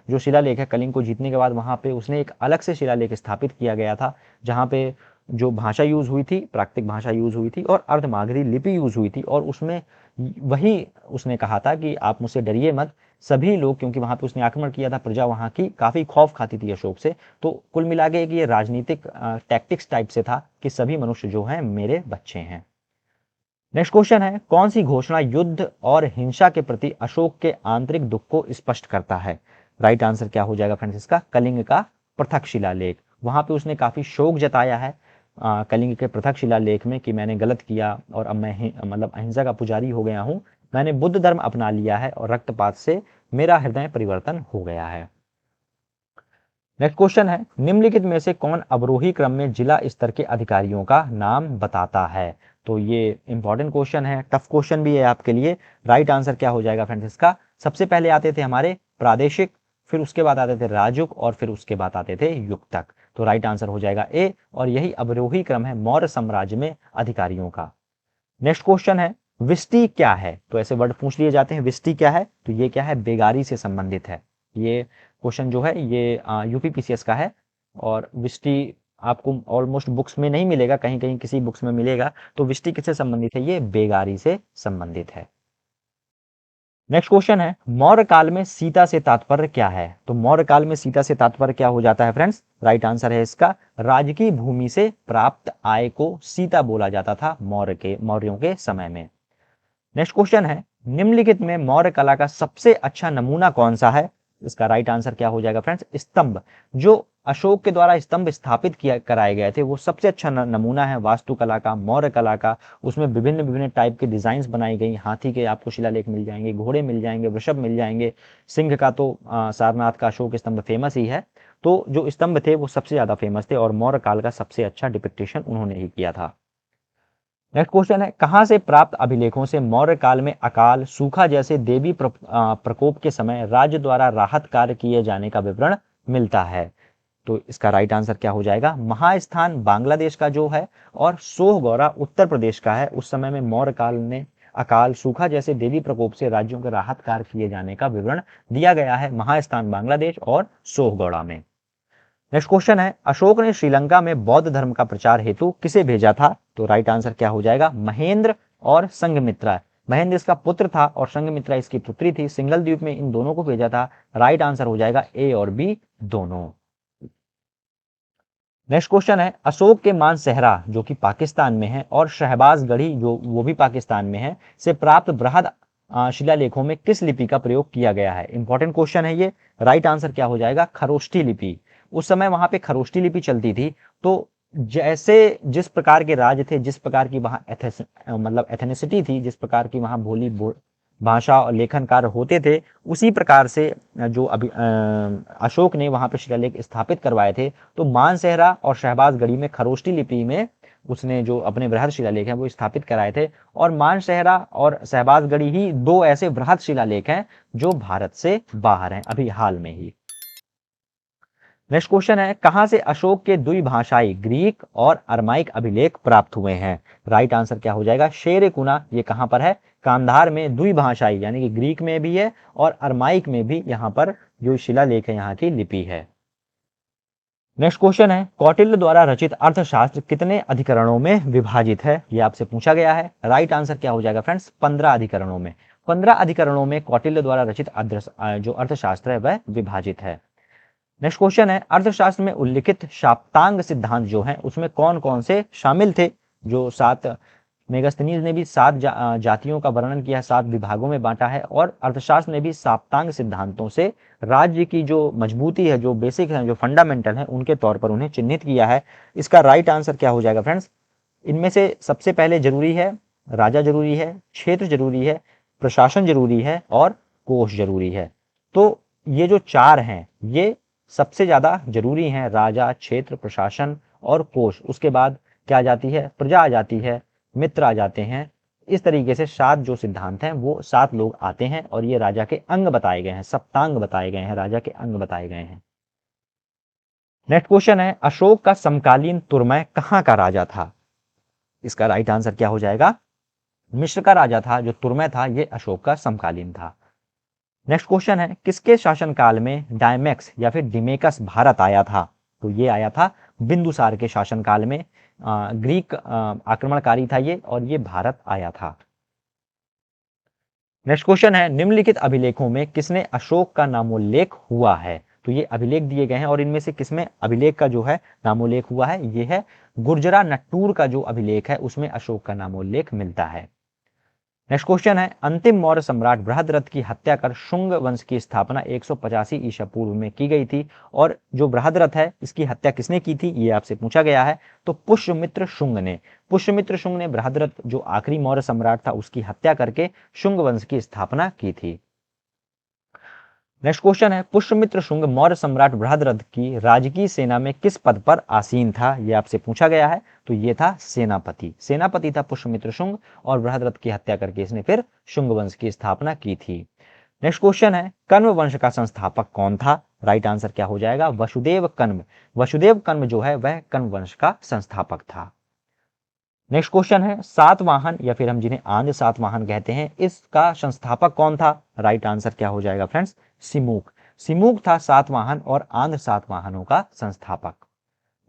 जो शिलालेख है कलिंग को जीतने के बाद वहां पे उसने एक अलग से शिलालेख स्थापित किया गया था, जहां पे जो भाषा यूज हुई थी, प्राकृतिक भाषा यूज हुई थी और अर्धमागधी लिपि यूज हुई थी, और उसमें वही उसने कहा था कि आप मुझसे डरिए मत, सभी लोग, क्योंकि वहां पे उसने आक्रमण किया था, प्रजा वहां की काफी खौफ खाती थी अशोक से। तो कुल मिला के ये राजनीतिक टैक्टिक्स टाइप से था कि सभी मनुष्य जो हैं मेरे बच्चे हैं। नेक्स्ट क्वेश्चन है, कौन सी घोषणा युद्ध और हिंसा के प्रति अशोक के आंतरिक दुख को स्पष्ट करता है? राइट आंसर क्या हो जाएगा फ्रेंड्स इसका? कलिंग का पृथक शिलालेख। वहां पे उसने काफी शोक जताया है कलिंग के पृथक शिलालेख में कि मैंने गलत किया और अब मैं मतलब अहिंसा का पुजारी हो गया हूं, मैंने बुद्ध धर्म अपना लिया है और रक्तपात से मेरा हृदय परिवर्तन हो गया है। नेक्स्ट क्वेश्चन है, निम्नलिखित में से कौन अवरोही क्रम में जिला स्तर के अधिकारियों का नाम बताता है? तो ये इंपॉर्टेंट क्वेश्चन है, टफ क्वेश्चन भी है आपके लिए। राइट आंसर क्या हो जाएगा फ्रेंड्स इसका? सबसे पहले आते थे हमारे प्रादेशिक, फिर उसके बाद आते थे राजुक और फिर उसके बाद आते थे युक्तक। तो राइट आंसर हो जाएगा ए, और यही अवरोही क्रम है मौर्य साम्राज्य में अधिकारियों का। नेक्स्ट क्वेश्चन है, विष्टि क्या है? तो ऐसे वर्ड पूछ लिए जाते हैं, विष्टि क्या है? तो ये क्या है? बेगारी से संबंधित है। ये क्वेश्चन जो है ये यूपीपीसीएस का है, और विष्टि आपको ऑलमोस्ट बुक्स में नहीं मिलेगा, कहीं कहीं किसी बुक्स में मिलेगा। तो विष्टि किससे संबंधित है? ये बेगारी से संबंधित है। नेक्स्ट क्वेश्चन है, मौर्य काल में सीता से तात्पर्य क्या है? तो मौर्य काल में सीता से तात्पर्य क्या हो जाता है फ्रेंड्स? राइट आंसर है इसका, राजकीय भूमि से प्राप्त आय को सीता बोला जाता था मौर्यों के समय में। नेक्स्ट क्वेश्चन है, निम्नलिखित में मौर्य कला का सबसे अच्छा नमूना कौन सा है? इसका राइट आंसर क्या हो जाएगा फ्रेंड्स? स्तंभ। जो अशोक के द्वारा स्तंभ स्थापित किया कराए गए थे वो सबसे अच्छा नमूना है वास्तुकला का, मौर्य कला का। उसमें विभिन्न विभिन्न टाइप के डिजाइन बनाई गई, हाथी के आपको शिलालेख मिल जाएंगे, घोड़े मिल जाएंगे, वृषभ मिल जाएंगे, सिंह का तो सारनाथ का अशोक स्तंभ फेमस ही है। तो जो स्तंभ थे वो सबसे ज्यादा फेमस थे और मौर्य काल का सबसे अच्छा डिपिक्टेशन उन्होंने ही किया था। नेक्स्ट क्वेश्चन है, कहां से प्राप्त अभिलेखों से मौर्य काल में अकाल, सूखा जैसे देवी प्रकोप के समय राज्य द्वारा राहत कार्य किए जाने का विवरण मिलता है? तो इसका राइट आंसर क्या हो जाएगा? महास्थान बांग्लादेश का जो है और सोहगौरा उत्तर प्रदेश का है। उस समय में मौर्य काल में अकाल, सूखा जैसे देवी प्रकोप से राज्यों के राहत कार्य किए जाने का विवरण दिया गया है महास्थान बांग्लादेश और सोहगौड़ा में। नेक्स्ट क्वेश्चन है, अशोक ने श्रीलंका में बौद्ध धर्म का प्रचार हेतु किसे भेजा था? तो राइट आंसर क्या हो जाएगा? महेंद्र और संघमित्रा। महेंद्र इसका पुत्र था और संघमित्रा इसकी पुत्री थी। सिंगल द्वीप में इन दोनों को भेजा था। राइट आंसर हो जाएगा ए और बी दोनों। नेक्स्ट क्वेश्चन है, अशोक के मानसेहरा जो कि पाकिस्तान में है और शहबाज गढ़ी जो वो भी पाकिस्तान में है से प्राप्त बृहद शिलालेखों में किस लिपि का प्रयोग किया गया है? इंपॉर्टेंट क्वेश्चन है ये। राइट आंसर क्या हो जाएगा? खरोष्ठी लिपि। उस समय वहां पे खरोष्ठी लिपि चलती थी। तो जैसे जिस प्रकार के राज्य थे, जिस प्रकार की वहां मतलब एथेनिसिटी थी, जिस प्रकार की वहां बोली भाषा और लेखन कार्य होते थे, उसी प्रकार से जो अभी अशोक ने वहां पे शिलालेख स्थापित करवाए थे। तो मानसेहरा और शहबाजगढ़ी में खरोष्ठी लिपि में उसने जो अपने बृहद शिलालेख हैं वो स्थापित कराए थे, और मानसेहरा और शहबाजगढ़ी ही दो ऐसे बृहद शिलालेख हैं जो भारत से बाहर हैं अभी हाल में ही। नेक्स्ट क्वेश्चन है, कहां से अशोक के द्विभाषाई ग्रीक और अरमाइक अभिलेख प्राप्त हुए हैं? राइट आंसर क्या हो जाएगा? शेरकुना। ये कहां पर है? कांधार में द्विभाषाई यानी कि ग्रीक में भी है और अरमाइक में भी यहाँ पर जो शिलालेख है यहाँ की लिपि है। नेक्स्ट क्वेश्चन है, कौटिल्य द्वारा रचित अर्थशास्त्र कितने अधिकरणों में विभाजित है? ये आपसे पूछा गया है। राइट आंसर क्या हो जाएगा फ्रेंड्स? 15 अधिकरणों में। 15 अधिकरणों में कौटिल्य द्वारा रचित जो अर्थशास्त्र है वह विभाजित है। नेक्स्ट क्वेश्चन है, अर्थशास्त्र में उल्लिखित शाप्तांग सिद्धांत जो है उसमें कौन कौन से शामिल थे? जो 7 मेगास्थनीज ने भी 7 जातियों का वर्णन किया, 7 विभागों में बांटा है, और अर्थशास्त्र ने भी साप्तांग सिद्धांतों से राज्य की जो मजबूती है, जो बेसिक है, जो फंडामेंटल है, उनके तौर पर उन्हें चिन्हित किया है। इसका राइट आंसर क्या हो जाएगा फ्रेंड्स? इनमें से सबसे पहले जरूरी है राजा जरूरी है, क्षेत्र जरूरी है, प्रशासन जरूरी है और कोष जरूरी है। तो ये जो 4 हैं ये सबसे ज्यादा जरूरी हैं, राजा, क्षेत्र, प्रशासन और कोष। उसके बाद क्या आ जाती है? प्रजा आ जाती है, मित्र आ जाते हैं। इस तरीके से 7 जो सिद्धांत हैं वो 7 लोग आते हैं और ये राजा के अंग बताए गए हैं, सप्तांग बताए गए हैं, राजा के अंग बताए गए हैं। नेक्स्ट क्वेश्चन है, अशोक का समकालीन तुर्मय कहाँ का राजा था? इसका राइट आंसर क्या हो जाएगा? मिस्र का राजा था जो तुर्मय था, ये अशोक का समकालीन था। नेक्स्ट क्वेश्चन है, किसके शासनकाल में डायमेक्स या फिर डिमेकस भारत आया था? तो ये आया था बिंदुसार के शासनकाल में। ग्रीक आक्रमणकारी था ये, और ये भारत आया था। नेक्स्ट क्वेश्चन है, निम्नलिखित अभिलेखों में किसने अशोक का नामोल्लेख हुआ है? तो ये अभिलेख दिए गए हैं और इनमें से किसमें अभिलेख का जो है नामोल्लेख हुआ है? ये है गुर्जरा नट्टूर का जो अभिलेख है उसमें अशोक का नामोल्लेख मिलता है। नेक्स्ट क्वेश्चन है, अंतिम मौर्य सम्राट बृहद्रथ की हत्या कर शुंग वंश की स्थापना 185 ईसा पूर्व में की गई थी, और जो बृहद्रथ है इसकी हत्या किसने की थी? ये आपसे पूछा गया है। तो पुष्यमित्र शुंग ने। पुष्यमित्र शुंग ने बृहद्रथ जो आखिरी मौर्य सम्राट था उसकी हत्या करके शुंग वंश की स्थापना की थी। नेक्स्ट क्वेश्चन है, पुष्यमित्र शुंग मौर्य सम्राट बृहद्रथ की राजकीय सेना में किस पद पर आसीन था? यह आपसे पूछा गया है। तो ये था सेनापति। सेनापति था पुष्यमित्र शुंग, और बृहद्रथ की हत्या करके इसने फिर शुंग वंश की स्थापना की थी। नेक्स्ट क्वेश्चन है, कण्व वंश का संस्थापक कौन था? राइट आंसर क्या हो जाएगा? वसुदेव कण्व। वसुदेव कण्व जो है वह कण्व वंश का संस्थापक था। नेक्स्ट क्वेश्चन है, सातवाहन या फिर हम जिन्हें आंध्र सातवाहन कहते हैं, इसका संस्थापक कौन था? राइट आंसर क्या हो जाएगा फ्रेंड्स? सिमुक। सिमुक था सातवाहन और आंध्र सातवाहनों का संस्थापक।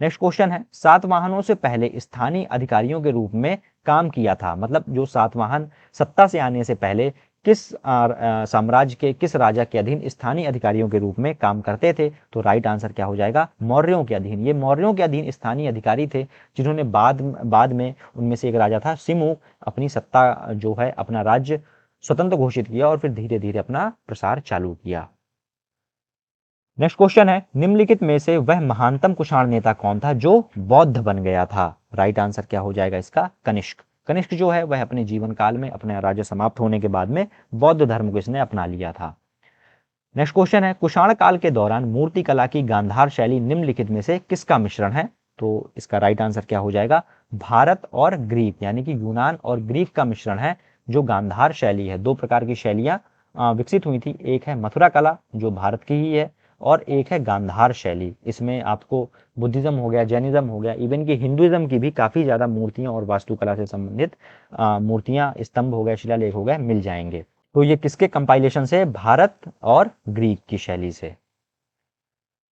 नेक्स्ट क्वेश्चन है, सातवाहनों से पहले स्थानीय अधिकारियों के रूप में काम किया था, मतलब जो सातवाहन सत्ता से आने से पहले किस साम्राज्य के किस राजा के अधीन स्थानीय अधिकारियों के रूप में काम करते थे? तो राइट आंसर क्या हो जाएगा? मौर्यों के अधीन। ये मौर्यों के अधीन स्थानीय अधिकारी थे जिन्होंने बाद में उनमें से एक राजा था सिमु, अपनी सत्ता जो है अपना राज्य स्वतंत्र घोषित किया और फिर धीरे धीरे अपना प्रसार चालू किया। नेक्स्ट क्वेश्चन है, निम्नलिखित में से वह महानतम कुषाण नेता कौन था जो बौद्ध बन गया था? राइट आंसर क्या हो जाएगा इसका? कनिष्क। कनिष्क जो है वह अपने जीवन काल में, अपने राज्य समाप्त होने के बाद में बौद्ध धर्म को इसने अपना लिया था। नेक्स्ट क्वेश्चन है, कुषाण काल के दौरान मूर्ति कला की गांधार शैली निम्नलिखित में से किसका मिश्रण है? तो इसका राइट आंसर क्या हो जाएगा? भारत और ग्रीक, यानी कि यूनान और ग्रीक का मिश्रण है जो गांधार शैली है। 2 प्रकार की शैलियां विकसित हुई थी, एक है मथुरा कला जो भारत की ही है, और एक है गांधार शैली। इसमें आपको बुद्धिज्म हो गया, जैनिज्म हो गया, इवन कि हिंदुइज्म की भी काफी ज्यादा मूर्तियां और वास्तुकला से संबंधित मूर्तियां, स्तंभ हो गए, शिलालेख हो गए, मिल जाएंगे। तो ये किसके कंपाइलेशन से? भारत और ग्रीक की शैली से।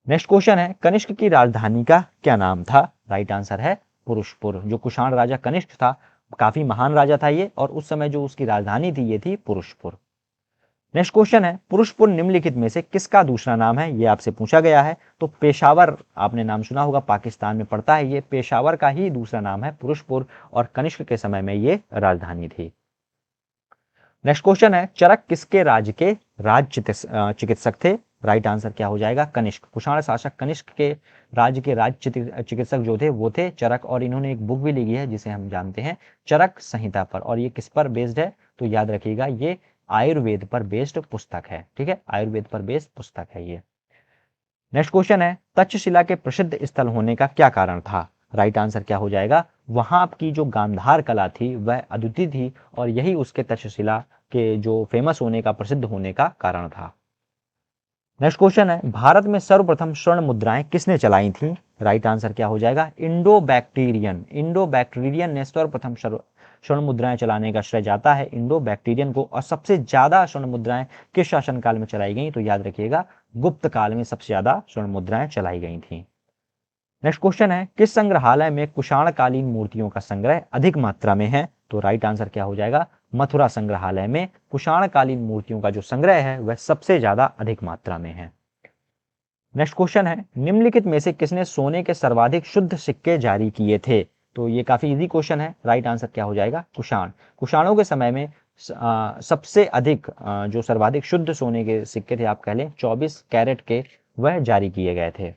नेक्स्ट क्वेश्चन है, कनिष्क की राजधानी का क्या नाम था? राइट आंसर है पुरुषपुर। जो कुषाण राजा कनिष्क था, काफी महान राजा था ये, और उस समय जो उसकी राजधानी थी ये थी पुरुषपुर। नेक्स्ट क्वेश्चन है, पुरुषपुर निम्नलिखित में से किसका दूसरा नाम है? ये आपसे पूछा गया है। तो पेशावर, आपने नाम सुना होगा, पाकिस्तान में पड़ता है ये, पेशावर का ही दूसरा नाम है पुरुषपुर, और कनिष्क के समय में ये राजधानी थी। नेक्स्ट क्वेश्चन है, चरक किसके राज्य के चिकित्सक थे? राइट आंसर क्या हो जाएगा? कनिष्क। कुषाण शासक कनिष्क के राज्य के चिकित्सक जो थे वो थे चरक, और इन्होंने एक बुक भी लिखी है जिसे हम जानते हैं चरक संहिता पर, और ये किस पर बेस्ड है? तो याद रखिएगा ये आयुर्वेद पर बेस्ड पुस्तक है। ठीक है, आयुर्वेद पर बेस्ड पुस्तक है ये। नेक्स्ट क्वेश्चन है, तक्षशिला के प्रसिद्ध स्थल होने का क्या कारण था? राइट आंसर क्या हो जाएगा? वहां की जो गांधार कला थी वह अद्वितीय थी, और यही उसके तक्षशिला के जो फेमस होने का, प्रसिद्ध होने का कारण था। नेक्स्ट क्वेश्चन है, भारत में सर्वप्रथम स्वर्ण मुद्राएं किसने चलाई थी? राइट आंसर क्या हो जाएगा? Indo Bactrian. इंडो बैक्टीरियन ने सर्वप्रथम स्वर्ण मुद्राएं चलाने का श्रेय जाता है इंडो बैक्टीरियन को। और सबसे ज्यादा स्वर्ण मुद्राएं किस शासनकाल में चलाई गई? तो याद रखिएगा गुप्त काल में सबसे ज्यादा स्वर्ण मुद्राएं चलाई गई थी। नेक्स्ट क्वेश्चन है, किस संग्रहालय में कुषाण कालीन मूर्तियों का संग्रह अधिक मात्रा में है? तो राइट आंसर क्या हो जाएगा? मथुरा संग्रहालय में कुषाण कालीन मूर्तियों का जो संग्रह है वह सबसे ज्यादा अधिक मात्रा में है। नेक्स्ट क्वेश्चन है, निम्नलिखित में से किसने सोने के सर्वाधिक शुद्ध सिक्के जारी किए थे? तो ये काफी इजी क्वेश्चन है। राइट आंसर क्या हो जाएगा? कुषाण। कुषाणों के समय में सबसे अधिक जो सर्वाधिक शुद्ध सोने के सिक्के थे, आप कह लें 24 कैरेट के, वह जारी किए गए थे।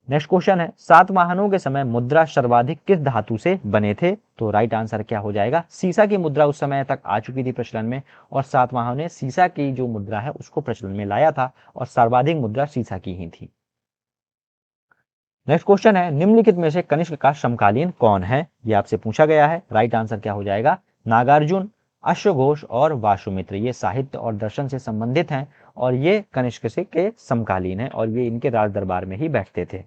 नेक्स्ट क्वेश्चन है, सातवाहनों के समय मुद्रा सर्वाधिक किस धातु से बने थे? तो राइट आंसर क्या हो जाएगा? सीसा की मुद्रा उस समय तक आ चुकी थी प्रचलन में, और सातवाहनों ने सीसा की जो मुद्रा है उसको प्रचलन में लाया था, और सर्वाधिक मुद्रा सीसा की ही थी। नेक्स्ट क्वेश्चन है, निम्नलिखित में से कनिष्क का समकालीन कौन है? ये आपसे पूछा गया है। राइट आंसर क्या हो जाएगा? नागार्जुन, अश्वघोष और वासुमित्र। ये साहित्य और दर्शन से संबंधित हैं, और ये कनिष्क से के समकालीन हैं, और ये इनके राज दरबार में ही बैठते थे।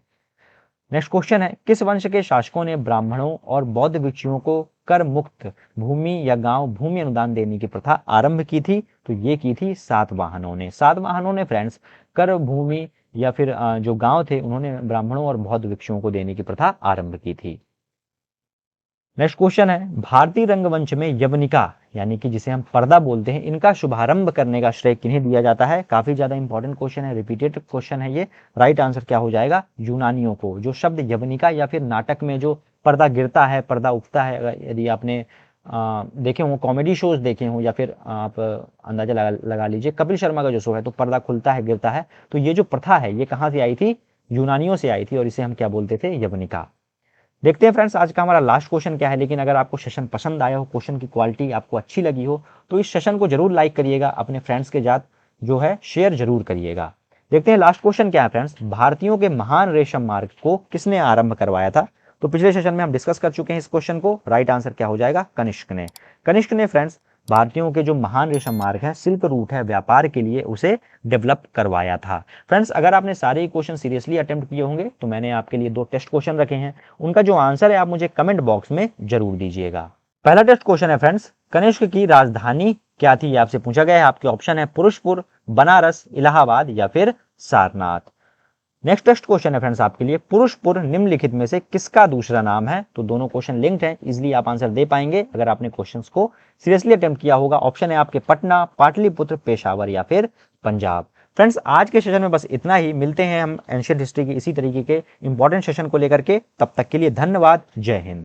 नेक्स्ट क्वेश्चन है, किस वंश के शासकों ने ब्राह्मणों और बौद्ध भिक्षुओं को कर मुक्त भूमि या गांव भूमि अनुदान देने की प्रथा आरंभ की थी? तो ये की थी सातवाहनों ने। सातवाहनों ने फ्रेंड्स कर भूमि या फिर जो गांव थे उन्होंने ब्राह्मणों और बौद्ध भिक्षुओं को देने की प्रथा आरंभ की थी। नेक्स्ट क्वेश्चन है, भारतीय रंगमंच में यवनिका यानी कि जिसे हम पर्दा बोलते हैं, इनका शुभारंभ करने का श्रेय किन्हें दिया जाता है? काफी ज्यादा इंपॉर्टेंट क्वेश्चन है, रिपीटेड क्वेश्चन है ये। राइट आंसर क्या हो जाएगा? यूनानियों को। जो शब्द यवनिका या फिर नाटक में जो पर्दा गिरता है, पर्दा उठता है, यदि आपने देखे हों, कॉमेडी शोज देखे हों, या फिर आप अंदाजा लगा लीजिए कपिल शर्मा का जो शो है, तो पर्दा खुलता है, गिरता है। तो ये जो प्रथा है ये कहाँ से आई थी? यूनानियों से आई थी, और इसे हम क्या बोलते थे? यवनिका। देखते हैं फ्रेंड्स आज का हमारा लास्ट क्वेश्चन क्या है। लेकिन अगर आपको सेशन पसंद आया हो, क्वेश्चन की क्वालिटी आपको अच्छी लगी हो, तो इस सेशन को जरूर लाइक करिएगा, अपने फ्रेंड्स के साथ जो है शेयर जरूर करिएगा। देखते हैं लास्ट क्वेश्चन क्या है फ्रेंड्स, भारतीयों के महान रेशम मार्ग को किसने आरंभ करवाया था? तो पिछले सेशन में हम डिस्कस कर चुके हैं इस क्वेश्चन को। राइट आंसर क्या हो जाएगा? कनिष्क ने। कनिष्क ने फ्रेंड्स भारतीयों के जो महान रेशम मार्ग है, सिल्क रूट है व्यापार के लिए, उसे डेवलप करवाया था। फ्रेंड्स अगर आपने सारे ही क्वेश्चन सीरियसली अटेम्प्ट किए होंगे तो मैंने आपके लिए 2 टेस्ट क्वेश्चन रखे हैं, उनका जो आंसर है आप मुझे कमेंट बॉक्स में जरूर दीजिएगा। पहला टेस्ट क्वेश्चन है फ्रेंड्स, कनिष्क की राजधानी क्या थी? ये आपसे पूछा गया है। आपके ऑप्शन है पुरुषपुर, बनारस, इलाहाबाद या फिर सारनाथ। नेक्स्ट टेस्ट क्वेश्चन है फ्रेंड्स आपके लिए, पुरुषपुर निम्नलिखित में से किसका दूसरा नाम है? तो दोनों क्वेश्चन लिंक्ड हैं, इजीली आप आंसर दे पाएंगे अगर आपने क्वेश्चंस को सीरियसली अटेम्प्ट किया होगा। ऑप्शन है आपके पटना, पाटलिपुत्र, पेशावर या फिर पंजाब। फ्रेंड्स आज के सेशन में बस इतना ही। मिलते हैं हम एंशिएंट हिस्ट्री की इसी तरीके के इंपॉर्टेंट सेशन को लेकर के। तब तक के लिए धन्यवाद। जय हिंद।